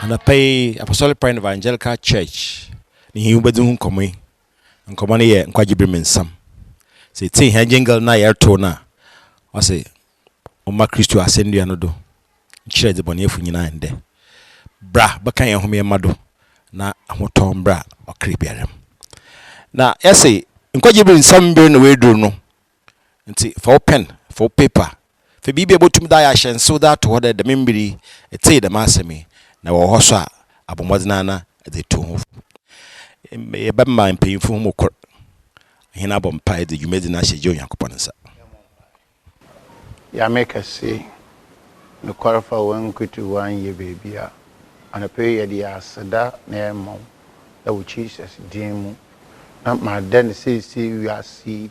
and I pay Apostolic Prime Evangelical Church. Ni ubedun komwe. Nkomane ye nkwajibre mensam. Say tin he jingle na ye to na. I say Oma Christo ascendu anodo. Nchire de bonefu nyina ende. Bra baka ye home mado na ahotom bra okribiarem. Na yesi nkwajibre nsam be no we duru no. Nti for pen, for paper. For bibi abotum da ya hyen so that what the membri etey the masemi na wo hoso a abomodina na de to ho. E ba ma mpemfu mo kor. Hina bompa de dwumedina hyeje Onyankopon nsa. Ya make us see no qualify one kutu 1 year baby a ana pay ye dia sada na emo da wo Jesus din na ma den see we are see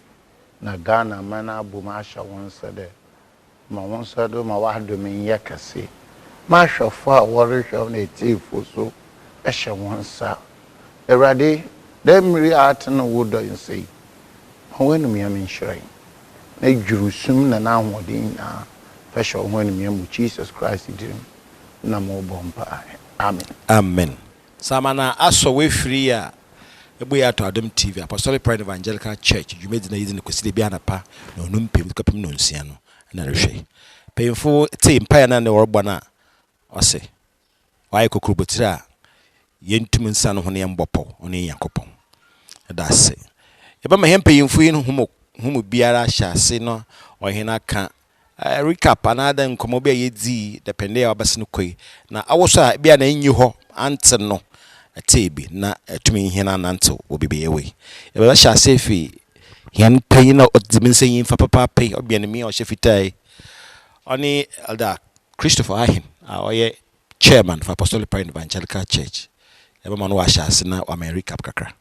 na Ghana mana aboma asha won sade ma won sade ma wa do men yakase ma hwefo a worship na etifo so ehye won sa erade dem ri at no wodo nsei wonu me am nshrai na jurusum na na hodin na fashion wonu me am Jesus Christ din na mo bompa amen Amen. Samana aso we free a ebo ya to Adam TV Apostolic Prime Evangelical Church dwumedina yidi ne kweside bia na pa na onum pem kapem no nsia no na rehwe pemfo te mpa na ne worbo na ose why kokrobotira yentum nsa no ho ne mbopɔ oni Yakobon da se eba ma hempe yemfu yin humu biara hyase no ohena ka recap another nkomo bia yedi depende ya wabase no koi na awoso a bia na enyi ho ante no tebi na tumi hena nanto obibe yewe eba hyase fi yan pay na odiminse yin fa papa pay obia ne mi o hyefitai oni elder Christopher Ahin oye chairman for Apostolic Prime Evangelical Church eba manu wa hyase na wa recap kakra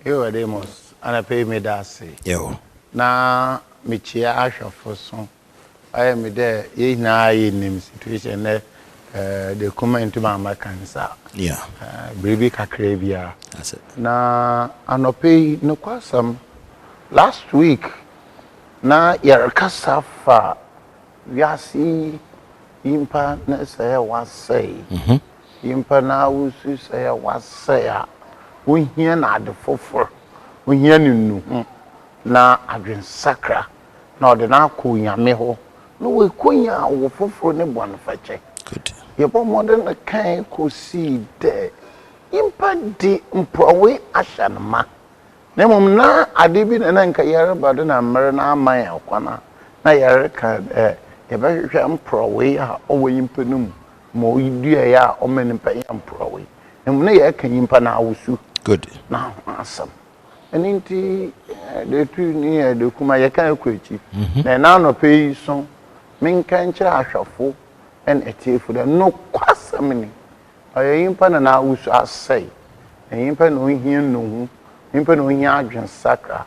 yo demos ana pay me da se yo na michia ahwafo so I am there in a situation the comment to my cancer. Yeah. Baby Kakrabia. That's it. Na anope no kwasam last week na yarakasa fa wiasi impa na say was say. Impa na wusu say was say a wonhia na ade foforo wonhia nunu na adwen sakra na ode na akọ nyame ho no we konya wo foforo ne bwan fache. Good. Ye bo modern kan ko see de impa di mprowe ashanma na mum na ade bi na nka yare bado na mer na aman akwana na yare ka ye ba hwehwe mprowe a owo impa num mo idua ya o men mpa mprowe em na ye kan impa na awusu. Good. Na asam eninti de tu ni de kuma ye kan ekwechi na no pay so min kan kira ahwafo en etifu de no kwasamni ayimpa na usu asai ayimpa no hia no hu ayimpa no hia adwen sakra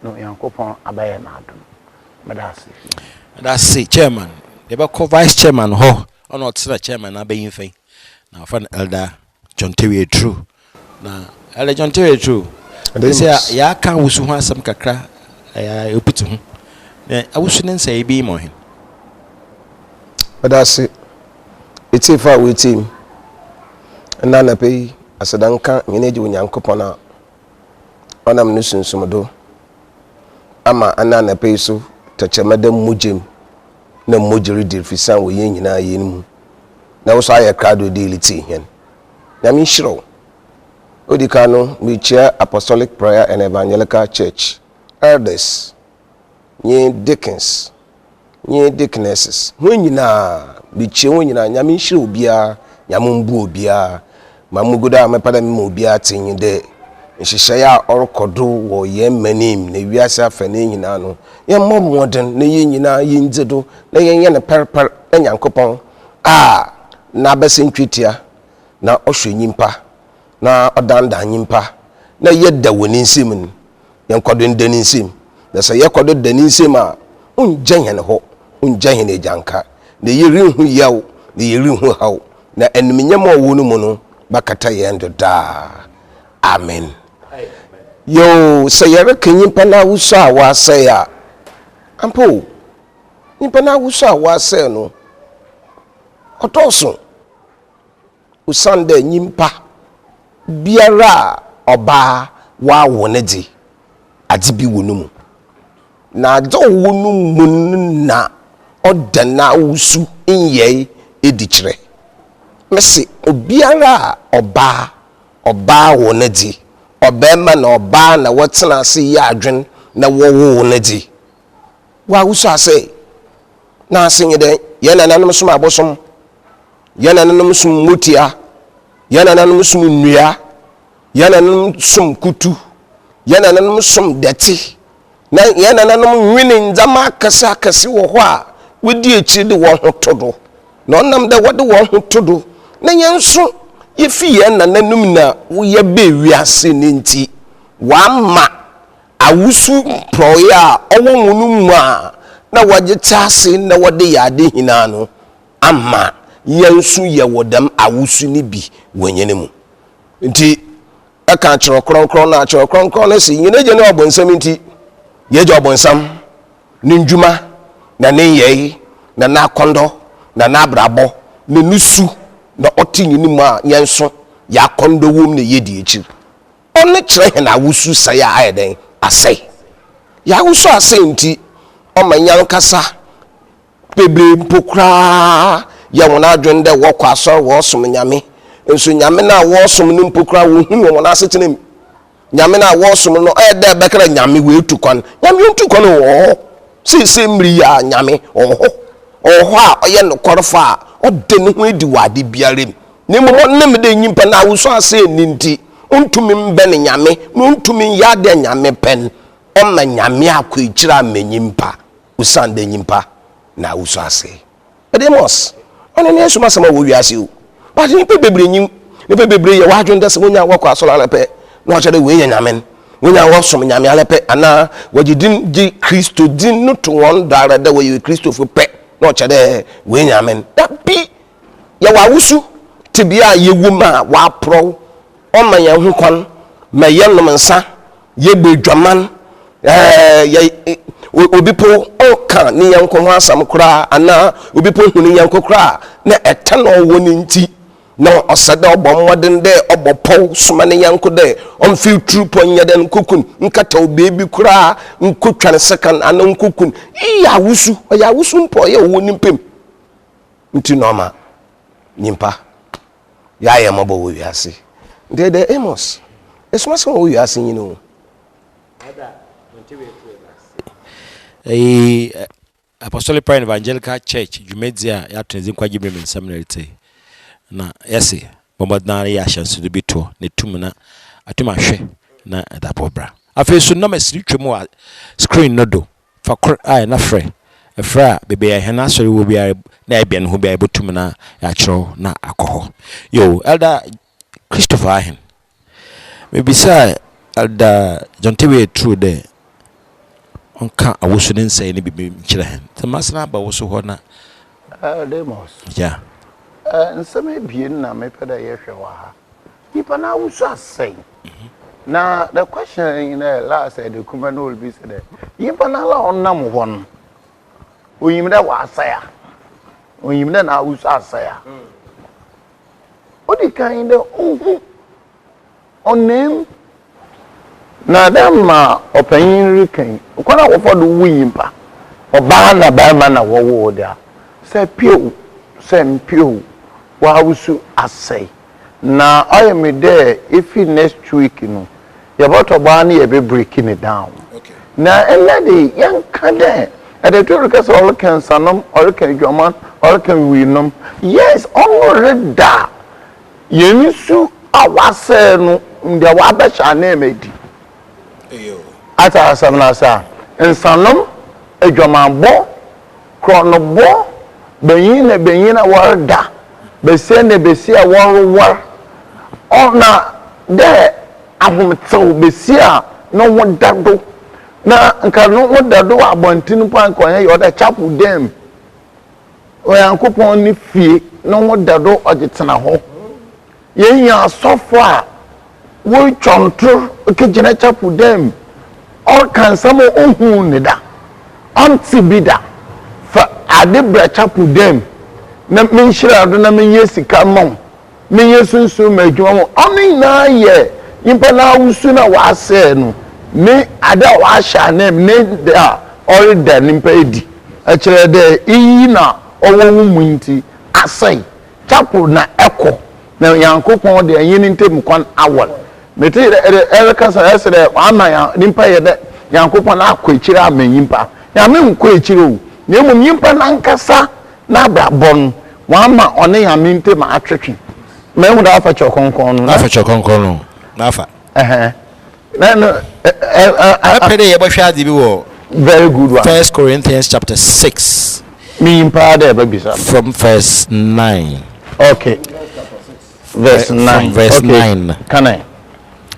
no Yankopon abaye na adom medase that's it chairman they be vice chairman ho or not chairman abayin fan na fan elder John Terry True na elder John Terry True they say ya kan wusu ho asam kakra ya opitu ho na awusu ne nsa ebi mo hin. But that's it. It's a far with him. And then I pay as a danka, you need you in Yankopona. On am nusun sumado. Ama anana pay so, touch a madam mujim. No mujiri deal for some way in a yin. Now, so I a crowd with daily tea hen. Nami shro. Odicano, we chair Apostolic Prayer and Evangelical Church. Elders. Ye Dickens. Nye deaconesses when you na bi chewo nyina nyame hire obia nyamombu obia mamugoda mepada me obia tin de nhihye ya orokodo wo ye manim na wiase afa na nyina no ye momoden na ye nyina ye nzedo na ye ye ne perper Nyankopon na besentwitia na ohwe nyimpa na odanda nyimpa na ye da woni nsim ye nkodo ndani nsim na se ye kodo dani nsim a unjanye ho unjanye ne janka na yeri hu yawo na yeri hu hawo na enminyam owo no mu no bakata yendo da amen. Yo sayere kanyimpa na wuso a wase ya ampo nyimpa na wuso a wase no otoso usande nyimpa biara oba wa wonedi adibi wonumu na do wonumu na odana wusu inye edichire mesi obiara oba wonedi obema na oba na wotena ase ya adwen na wo wonedi wa wusu ase na asenye de yana nanom som abosom yana nanom som mutia yana nanom som nnua yana nanom som kutu yana nanom som deti na yana nanom nwini nzama akase wo ho a wodi echi de wo ho todo na onam de wode wo ho todo na yenso yefi yana nanum na wo ye be wiase ne nti wa ma awusu proya owo munum a na waje tase na wode yade hina no ama yensu ye wodam awusu ni bi wanyene mu nti aka chiro kronkron na chiro kronkron na si nyine je ne obonsam nti ye je obonsam ni ndwuma na ne yei na na kondo na na brabo na nusu na otinyini mu a yenso ya kondo wom na yedi echi onne kire he na awusu sai a ayeden asai ya awusu asai nti omanyan kasa bebre mpokra ya wona adwen de wo kwaso wo som nyame enso nyame na wo som ni mpokra wo hu wona asetenem nyame na wo som no de bekra nyame we tukon nyame tukon wo se mri ya nyame oho a oye no korfa ode ne ho edi wade biarem ni mo ne me de nyimpa na awuso ase ni nti untumi mbe ne nyame untumi ya de nyame pen oma nyame akwechira manyimpa usande nyimpa na awuso ase edemos ona ne suma sama wo wiase o but ni bebre nyim ni bebre ye wa adwonda se wonya wakọ asola alepe na o chere we ye nyame wonya wo som nyame alepe ana wagidin di Kristo din no to won dare da we Kristo fu pe na o chere we nyame da bi ye wa awusu tibia ye wuma wa pro o ma ye hu kon ma ye nom nsa ye bedwaman obipo oka ni yanko ho asam kura ana obipo hu ni yanko kura na etano woni nti na osada obommoden de obopo soma ni yanko de on feel true ponya den kokun nkata obebi kura nkotwane second ana nkokun ya wusu mpo ye woni mpem nti normal nyimpa ya ye mabo wo wiase de Amos esuma wo wiase nyino Apostolic Prayer Evangelical Church Jumedzia ya tunzi kwa Jibril Seminary na yesi bombadana ya chance de bito ne tumna atuma hwe na adapobra afi so na masiri twemu a screen no do fa ai na frɛ efra bebe ya hena sori wo bia na ebia no ho bia botumna ya kyerɛw na akɔhɔ yo elder Christopher Ahen maybe say elder John Tewe true there onka awusu ne nsai ne bibi nkyerɛ hen tamasna ba wo so hɔ na demos ja nsɛm ebien na mepɛ da yɛhwɛ wa ha nipa na awusu asɛn na the question in the last the comment will be said nipa na la onnam hɔ no oyim da wa asaya oyim da na awusu asaya odi kan de ohu onem na dama opanyin rikan kwana wo fodo wuyimpa oba na ba ma na wo wo dia se pio se mpio wa awusu asai na ayemi there if next week no your bottle ba na ye be breaking it down okay na enade yanka there at the two because all can sanom all can joman all can winom yes already da yemisu awase no ndia wa ba cha na emedi ata asamna sa insanom edwamabo kronobo benyin na warda bese ne bese a war ona de ahomtew bese a no wodado na nka no wodado abontin pan konya yoda chapel dem oyankopon ni fie no wodado ojetena ho yenya asofo a wo chonto kejina chapel dem all can some ohun nida antibida fa adebra chapel dem na menhira do na menye sika mom me yesunsu medwom oni na ye impa na wusu na wa se no ne ada wa sha na ne da ori da nimpa edi a kire de iyi na owo mu nti asai chapel na eko na yankopon de yin ntem kwan awol mete e ka sa ese de ama ya nimpa ye de yankopon na akwakyire amanyimpa ya me nkwakyire o na emu nyimpa na nkasa na abrabon wa ma one ya me ntem atwetwe me hu da afa chokonkon no afa chokonkon no na afa na no apede ye bo hwa de bi wo very good one. 1 Corinthians chapter 6 from verse 9. Okay. Verse 9. From verse okay. 9. Can I?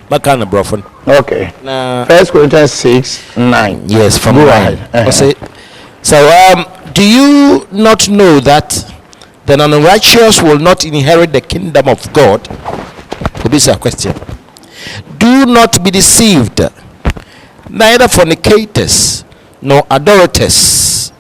Makana brofon. Okay. 1 Corinthians 6, 9. Yes, from Go 9. ahead. So do you not know that the unrighteous will not inherit the kingdom of God? This is a question. Do not be deceived. Neither fornicators, nor idolaters,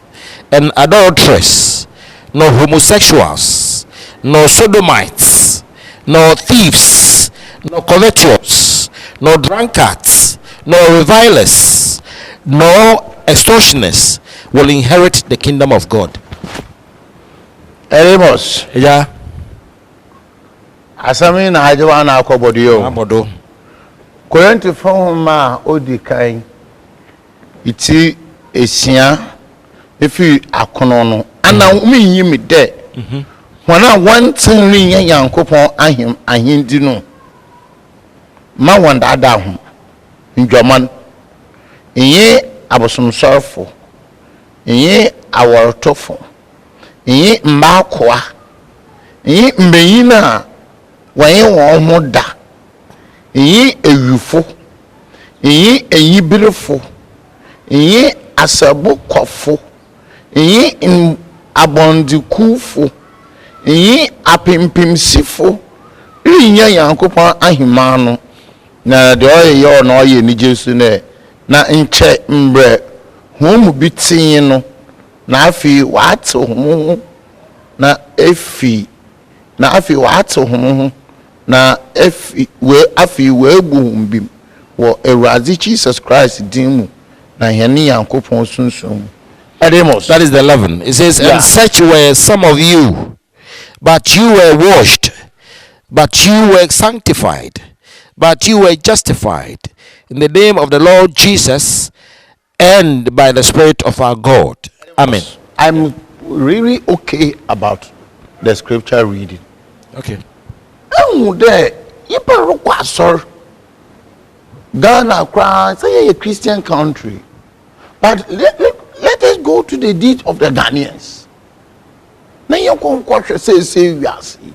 and adulterers, nor homosexuals, nor sodomites, nor thieves, nor covetous, nor drunkards, nor revilers, nor extortioners will inherit the kingdom of God. Eremos. Yeah. Asami na hajawa na akobodio. Abodo. Korenti fahoma odikan iti esia efi akono no ana minyi me de wana wantin rin yankopon ahindi no ma wanda da ho ndwaman enye abosomsorfo enye awortofo enye mbakoa enye mbeyina waye won ho da enyi ewufo enyi eyibirefo enyi asabu kofo enyi abondikufo enyi apimpimsifo rinya yankopon ahima no na de oye no oye ni Jesu na nche mbre homu bitin no na afi wate homu na efi wate homu na afi we bumbim wo Ewurade Jesus Christ dimu na hene yankopon sunsun. That is the 11. It says, yeah. And such were some of you, but you were washed, but you were sanctified, but you were justified in the name of the Lord Jesus and by the Spirit of our God. Amen. I'm really okay about the scripture reading. Okay. There, you sir. Ghana, say a Christian country, but let us go to the deed of the Ghanaians. Now you come question say we are see.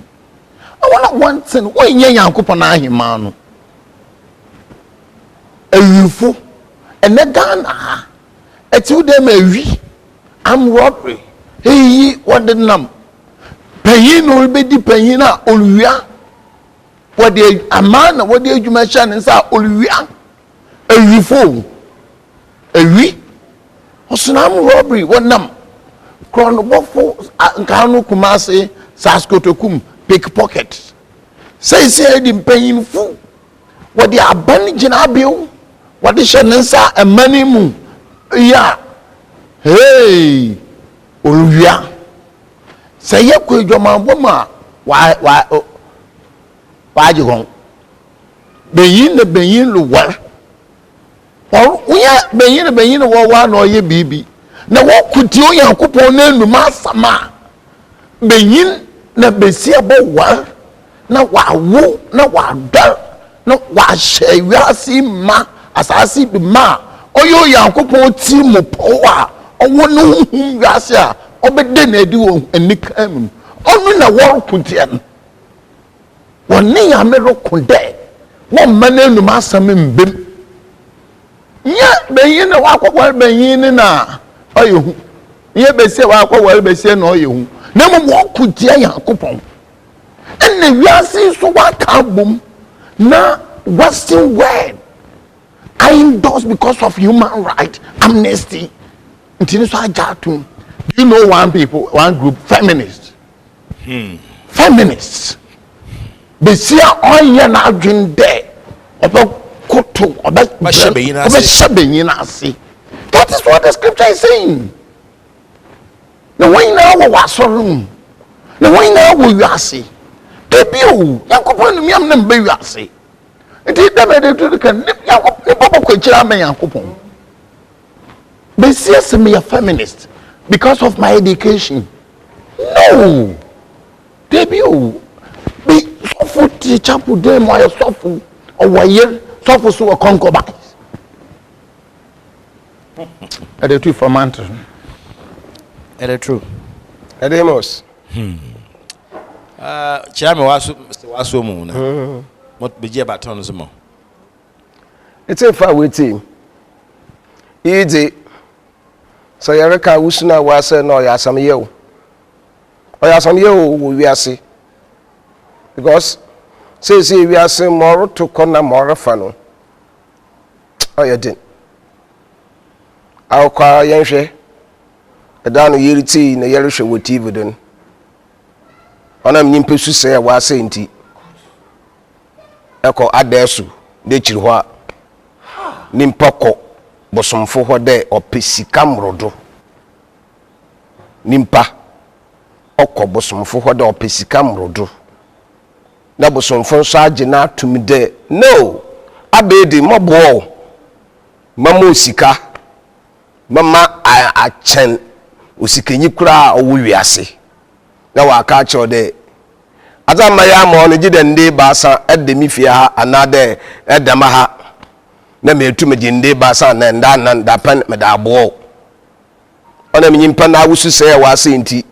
I want one thing. When you yankupana himano, a UFO, and the Ghana, a 2 them a we, I'm robbery. Hey, what the name? Payin will be the payina oluya. What the man, what the you mention is our oluya. A UFO, a we. Osunam robbery, what name? Chronobofo, Kano Kumase, Saskotokum, pickpocket. Say the paying fool. What the abanijin abiu, what the shanensa and money moon. Yeah. Hey, oluya. Say ya kwe joma woma why you go beyin lu war or we beyin wa no ye bibi na wo kuti o yankopon na numa sama beyin na besi abo war na wa wo na wa dar na wa hye wiase ma asase bi ma oyo yankopon ti mo powa owo no hu wiase a obede na edi wo anikam onu na wo kuti an woni ya mero kunde wo mane nu masam mbem nya beyin na wakwa beyin na oyehu ye bese wakwa bese na oyehu na mo wo kuti yankopon enne wiase so waka bom na western world I endorse because of human right amnesty until so ajatum. Do you know one group feminists? Feminists. besia onye na adwen de obe koto obe shabeyin ase. That is what the scripture is saying. The way now we was room. The way now we are see. Debut Yakopon miam nem be ase. It is the can Yakop ne bobo kwechira me Yakopon. Besia se me a feminist because of my education. No. Debut be so for teacher put them why so for or year so for so concubines. Are the two for mountain? Are the true? Are the most? Chame waso mu na. Mot beje baton so mo. It's a far way team. Easy. So Yareka usuna wase no ya some yew. Or ya some yew we are see. Because say we are saying more to corner more fano. Oh you didn't. I'll call Yanshe. A down yiriti na yerisha with TV done. On a nimpesu say was saying tea. Echo adesu, de chirwa. Nimpako, bosom for what day or pesicam rodo. Nimpa, oko bosom for what or pesicam rodo. Na bosom for sergeant to me there. No, abedi mobo. Mamo sika. Mama a chen usikenyi kura owu wiase na wa ka cho de azama ya mo no gide nde baasa edemi fia ha anade edama ha na metu me ginde baasa na nda pan me da bo ona me nyimpa na wusu se wa se nti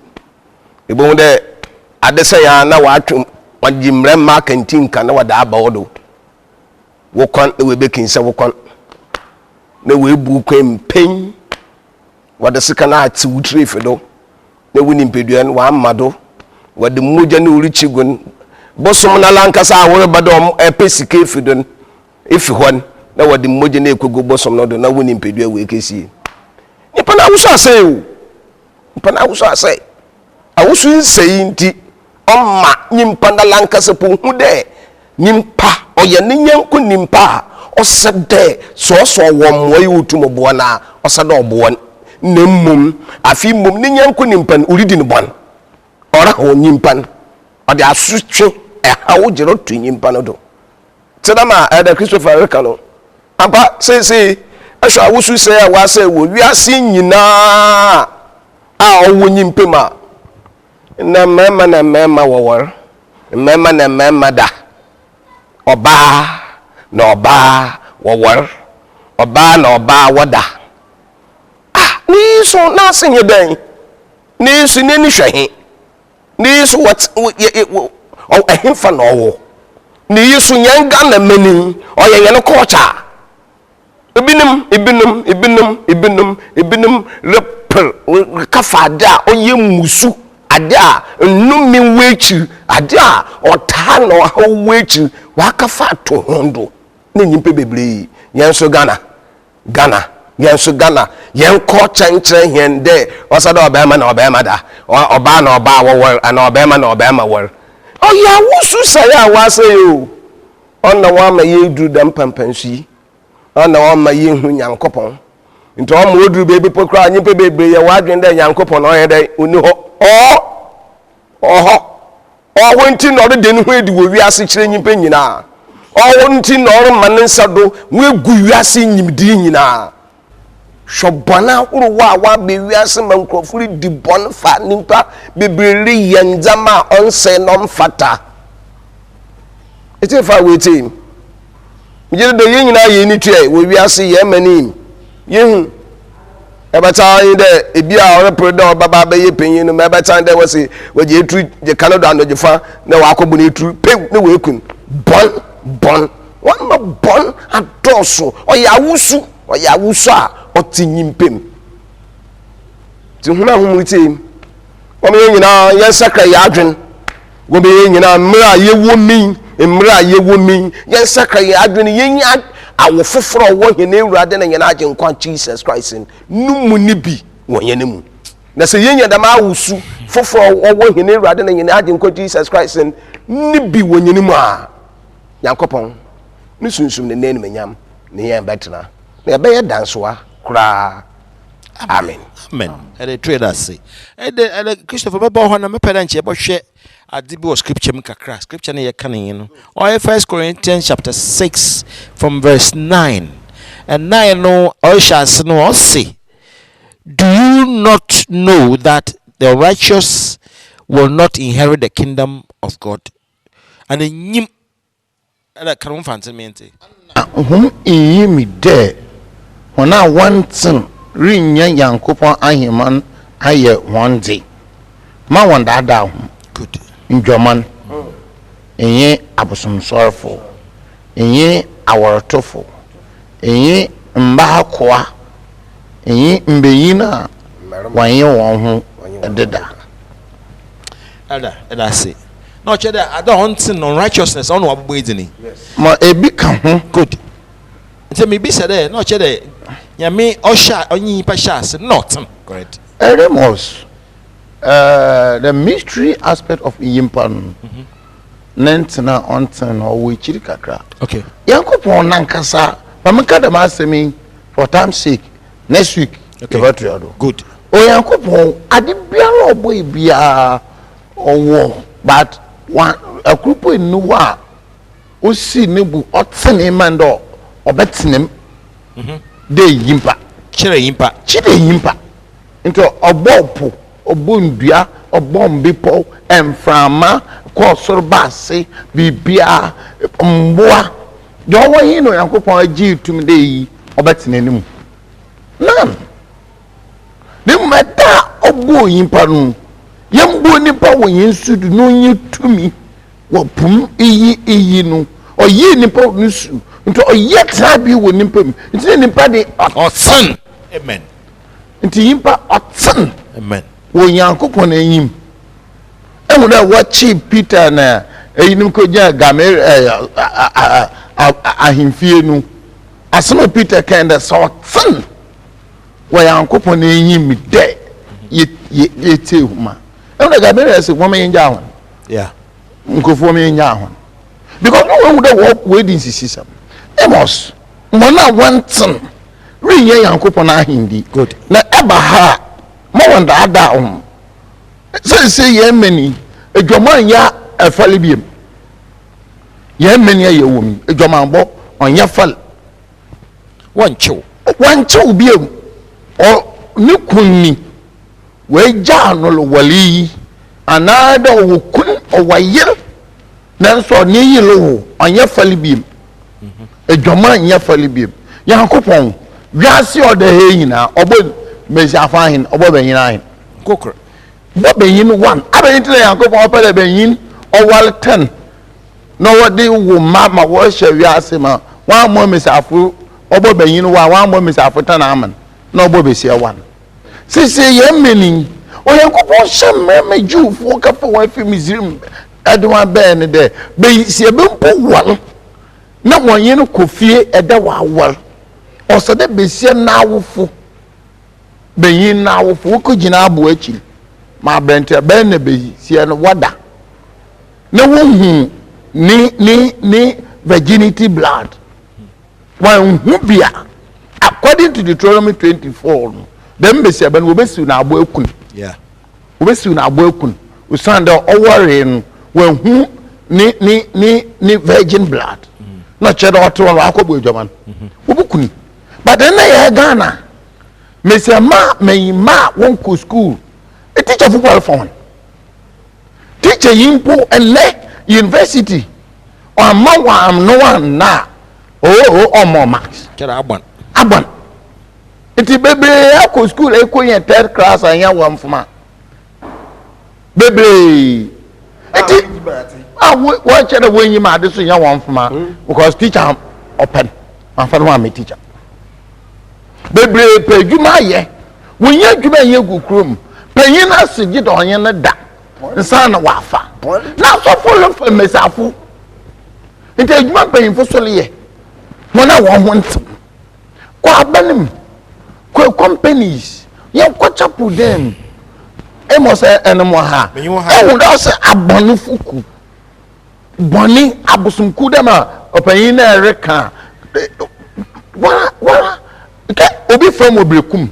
ebo de adesa ya na wa atwum wagimre ma kantin ka na wada aba odo wo kon we bekin se wo kon na we bu kwem pen wada sika na ati wutire fedo na wuni mpedua wa amado wada moja na urichi gun bosom na lankasa awore badom epesika fedo efi hon na wada moja na ekogo bosom no do na wuni mpedua we kesi nipa na awuso asai o nipa na awuso asai awuso nsai nti omma nyimpa na lankasa po hu de nyimpa oye ne nyanko nyimpa osede so wo moyi utumobo na osede obo nemmum afi mum ne nyanko nimpan uridi ne bon ora ho nyimpan ode asutwe hawo jero tu nyimpan do tedama ada Christopher Rekano ampa say ahwa awusu say wa say wo wiase nyina a owo nyimpema na mema wowor mema da oba na oba wowor oba na oba woda ni so na senye den ni so ni hwehe ni so what o ehemfa na owo ni so nyanga na mani o ye no culture ibinum repel kafada o ye musu ada nnumi wechi ada ota na o wechi wa kafa to hondo na nyimpe bebre yenso Ghana yenso Ghana yen ko chenchere hen de osada obema na obema da oba na oba wo na obema na obema wor oya wusu saya wase yo onna wa ma yedu dam pampansi onna wa ma yehu nyankopon nti o ma oduru bebe pokra nyimpe bebre ye wadwen de nyankopon o ye de oni ho wonti no de ne ho edi wo wiase kire nyimpe nyina wonti no ma ne nsado we gu wiase nyimdi nyina shobana uruwa wa be wiase mankrofuri di bon fa nimpa bebrere yenzama onse no mfata ete fa wetim mjere do yen nyina ye ni tue wo wiase ye manim yehu ebata yin de ebia ore predo baba be ye penyin no ebata de wose waje etu je Canada ando je fa na wa akobu na etu pe na we kun bon one ma bon adoso oya wusu a otinyimpem ti huna humuritim o me nyina yen sakra ya adwen wo be nyina mra ye wo min yen sakra ya adwen yen awo foforo wo hene ewurade na nyina agye nkwa Jesus Christ numu ni bi wo hene mu na se yen yada ma awusu foforo wo hene ewurade na nyina agye nkwa Jesus Christ ni bi wonyini mu a Nyankopɔn ni sunsum ne nenu menyam ne yen betena na be ye dansoa kura amen amen ele trader say ele Christopher baba ho na me parent e bo hwe ade bi o scripture m kakra scripture na ye kan yin no or 1 Corinthians chapter 6 from verse 9 and 9 no o shas no o say, do you not know that the righteous will not inherit the kingdom of God? And nyim ala kan fancy mente mi de hona wantin rinya Yankopon aheman aye one day ma wanda da ho good njoman enye abosomsorfo enye aworotofo enye mbakoa enye mbeyina wanye won ho deda ada say no che da ada hunting on righteousness on wabbo edini ma ebi ka ho good nti me bi say there no che da nyame osha onyi pa sha say not correct eremos the mystery aspect of yimpan nentina onten or we chiri kakra okay Yankopon nankasa pamaka da masemi for time's sake next week okay good o Yankopon ade biara oboy bia owo but one a group in nuwa o si nebu otene mando obetinem de yimpa chire yimpa into obopo obondua obombepo emframa ko sorbase bibia mboa de owo yin no Yankopon agi tum de yi obetenanim nan de mata obo yimpa no yambo nipa wo yinsudu no yitumi wo pum iyi no oyi nipa nusu nto oye trabi wo nipa nti nipa de otsan amen nti yimpa otsan amen wo Yankopon anyim emu da wachi Peter na eyinim ko gya gamer ahimfie no asema Peter kanda so otsan wo Yankopon anyim de ye huma emu da gamer se wo men gya hon yeah nkofo men gya hon because no one would we din sisisam emos mona wantin riye Yankopon ahindi good na eba ha mo wanda ada say ye mani edwoman ya afale biem ye mani ya wom edwoman bo onya fal wancho biem o ni kunni we ja no lo wali anada wo kun o wayir nanso ni yilo onya fal biem edwoman ya fal biem Yankopon wiase o de he nyina obo mesiafa hin obo benyin ahin kokro bo benyin one abenyin tire Yankopon opele benyin o wal 10 no wodi wo mama wo hye wiase ma wa mo mesiafo obo benyin wa mo mesiafo 10 aman no obo besia one sisi ye meni o Yankopon hye me Jewfo ka fa wa fi Misrim edwa ben de be sie be mpo wal na wonyin kofie eda wa wal o so de besia na awofo benyin na awofo ko gina abo achi ma brente ben na besia no wada na wohu ni virginity blood wan hu bia according to Deuteronomy 24 dem besia ben wo besiu na abo akun yeah wo besiu na abo akun usanda owore no wan hu ni virgin blood na chedo oto wa akobo edwaman wo bukun but then na Ghana mesia ma won ko school a teacher football for one teacher yimpo and university or ma wa no one na oh more max kera abon iti bebe ko school e ko yen third class anya wa mfuma bebe iti wa chere wenyi ma de so nya wa mfuma because teacher open afan wa me teacher bebre pejuma ye wonya dwuma ye gukrom panyin na sigi do onye na da nsa na wafa na so follow mesafo nti adwuma panyin fo so ye mona wo ho ntim kwa abanim kwa companies ye kwa chapu dem emos enemo ha e wo do se abonu fuku bɔne abosomku dɛm a ɔpanyin na ɛreka wara obi fam obrekum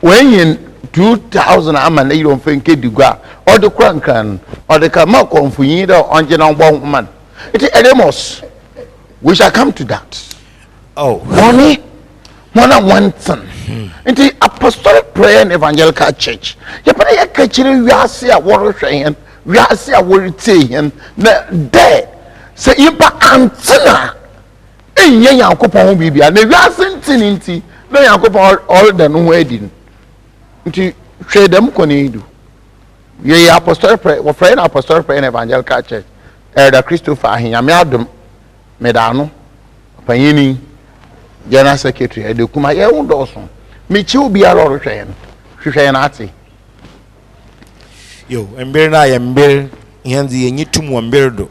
wɔnyin 2000 ama na yiro mfa nke digua ɔde kora nkran ɔde ka ma konfunyin da ɔnje na ɔbɔ man it edemos we shall come to that. Oh, Money, more than one thing. In the Apostolic Prayer and Evangelical Church, you better get catching. We are see a word saying, we are see a word saying, there say impa antenna. In young couple baby, and we are sending tea. No young couple all the no wedding. Into trade them can do. Ye Apostolic Prayer, or friend Apostolic Prayer and Evangelical Church. Elder Christopher, he am Medano, Panini. General Secretary, the Kuma Yawn Dawson. Michu be a lot of train. Shushanati. yo, and Bill, I am Bill, and the Nitum one birdo.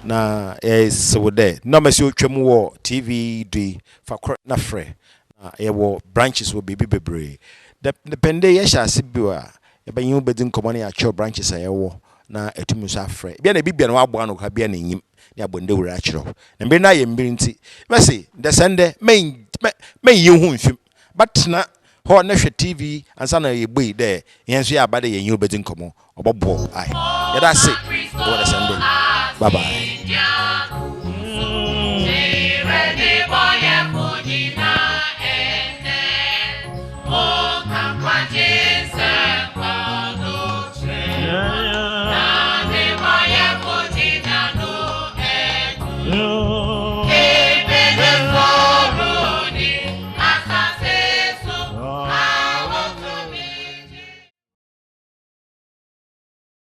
Na so there. No, Monsieur Chemo TV D for na free. Branches will be bebre. The pende yesha sibua. Eba you bedin common at your branches I wo na etumusa free. Be na bibia no abo no ka bia na nyim. Ya bonde wura chiro na mbe na ye mbiri nti mese the sende main yin hu mfim but na ho na hwe TV ansa na ye boy there yen so ya bade ye yin obedi nkomo obobo ai ya da se go the sende bye bye.